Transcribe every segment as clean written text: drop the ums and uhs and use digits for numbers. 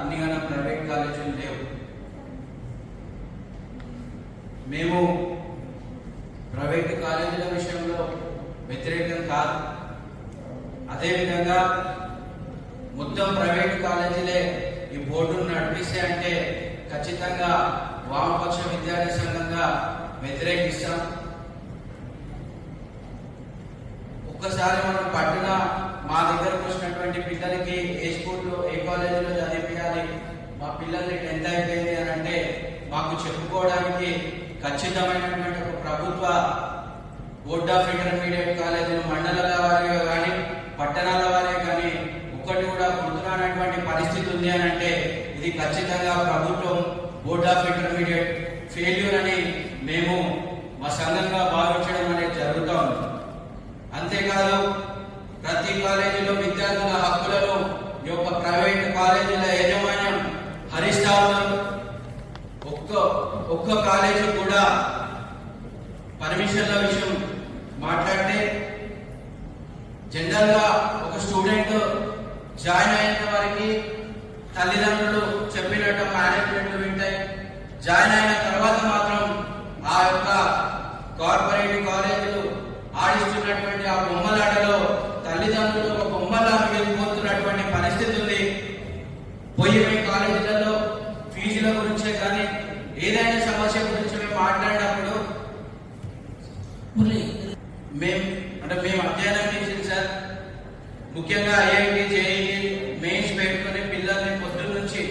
ఇన్నిగానో private కాలేజీలు లేవు. మేము ప్రైవేట్ కాలేజీల విషయంలో వ్యతిరేకం కాదు. అదేవిధంగా మొత్తం ప్రైవేట్ కాలేజీలే ఈ బోర్డును నడిపిస్తే అంటే ఖచ్చితంగా వామపక్ష విద్యార్థి సంఘంగా వ్యతిరేకిస్తాం. ఒక్కసారి మనం పట్టున మా దగ్గరకు వచ్చినటువంటి పిల్లలకి ఏ స్కూల్లో ఏ కాలేజీలో చదివించాలి, మా పిల్లల్ని 10th అయిపోయింది అని అంటే మాకు చెప్పుకోవడానికి ఖచ్చితమైనటువంటి ఒక ప్రభుత్వ బోర్డ్ ఆఫ్ ఇంటర్మీడియట్ కాలేజీలు మండలాల వారిగా కానీ పట్టణాల వారే కానీ ఒక్కటి కూడా గుర్తురానటువంటి పరిస్థితి ఉంది అని అంటే ఇది ఖచ్చితంగా ప్రభుత్వం బోర్డ్ ఆఫ్ ఇంటర్మీడియట్ ఫెయిల్యూర్ అని మేము మా సంఘంగా భావించడం అనేది జరుగుతూ ఉంది. అంతేకాదు ప్రతి కాలేజీలో విద్యార్థుల హక్కులను ఈ యొక్క ప్రైవేట్ కాలేజీల యాజమాన్యం హరిస్తా ఉన్నారు. ఒక్క కాలేజీ కూడా పర్మిషన్ల విషయం మాట్లాడితే జనరల్ గా ఒక స్టూడెంట్ జాయిన్ అయిన వారికి తల్లిదండ్రులు చెప్పినట్టు మేనేజ్మెంట్ వింటాయి. జాయిన్ అయిన తర్వాత మాత్రం ఆ యొక్క కార్పొరేట్ కాలేజీలు ఆడిస్తున్నటువంటి ఆ బొమ్మలాటలో తల్లిదండ్రులు ఒక బొమ్మలా మిగిలిపోతున్నటువంటి పరిస్థితి ఉంది. పోయి కాలేజీలలో ఫీజుల గురించే కానీ ఏదైనా సమస్య గురించి మేము మాట్లాడినప్పుడు మేము అధ్యయనం చేసింది సార్. ముఖ్యంగా ఐఐటి జేఈఈ మెయిన్స్ పెట్టుకుని పిల్లల్ని పొద్దున్న నుంచి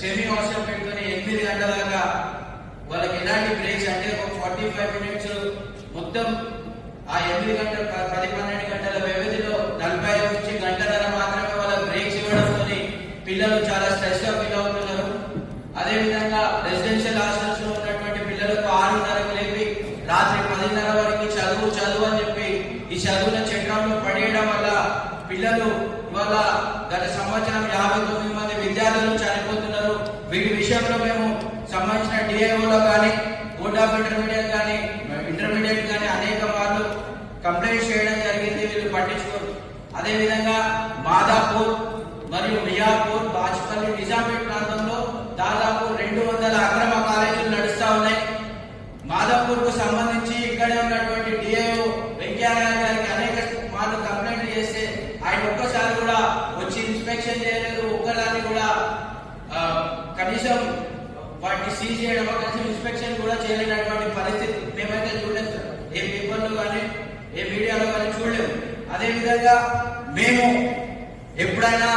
సెమీ హాస్టల్ పెట్టుకుని 8 గంటల దాకా వాళ్ళకి ఎలాంటి బ్రేక్స్ అంటే ఒక 45 మినిట్స్ మొత్తం ఆ 8 గంటల 10-12 గంటల వ్యవధిలో 45 నుంచి గంటన్నర మాత్రమే వాళ్ళకి బ్రేక్స్ ఇవ్వడంతో పిల్లలు చాలా స్ట్రెస్ గా ఫీల్ అవుతున్నారు. అదేవిధంగా రెసిడెన్షియల్ హాస్టల్స్ లో ఉన్నటువంటి పిల్లలకు 6:30కు లేపి రాత్రి 10:30 వరకు చదువు అని చెప్పి ఈ చదువుల చక్రంలో పడేయడం వల్ల పిల్లలు ఇవాళ గత సంవత్సరం 59 మంది విద్యార్థులు చనిపోతున్నారు. వీటి విషయంలో మేము సంబంధించిన డిఐఓలో కానీ బోర్డ్ ఆఫ్ ఇంటర్మీడియట్ కానీ అనేక మార్లు కంప్లైంట్ చేయడం జరిగింది. వీళ్ళు పట్టించుకోరు. అదేవిధంగా మాదాపూర్ మరియు మియాపూర్, బాచ్పల్లి, నిజాంపేట్ ప్రాంతంలో దాదాపు 200 అక్రమ కాలేజీలు నడుస్తా ఉన్నాయి. మాదాపూర్ కు సంబంధించి ఇక్కడే ఉన్నటువంటి డిఐఓ వెంకయ్యనాయుడు గారికి అనేక మార్లు కంప్లైంట్ చేస్తే ఆయన ఒక్కసారి కూడా వచ్చి ఇన్స్పెక్షన్ చేయలేదు. ఒక్కదాన్ని కూడా కనీసం వాటిని సీజ్ చేయడం కనీసం ఇన్స్పెక్షన్ కూడా చేయలేనటువంటి పరిస్థితి మేమైతే చూడలేదు. ఏ పేపర్లో కానీ ఏ మీడియాలో కానీ చూడలేము. అదేవిధంగా మేము ఎప్పుడైనా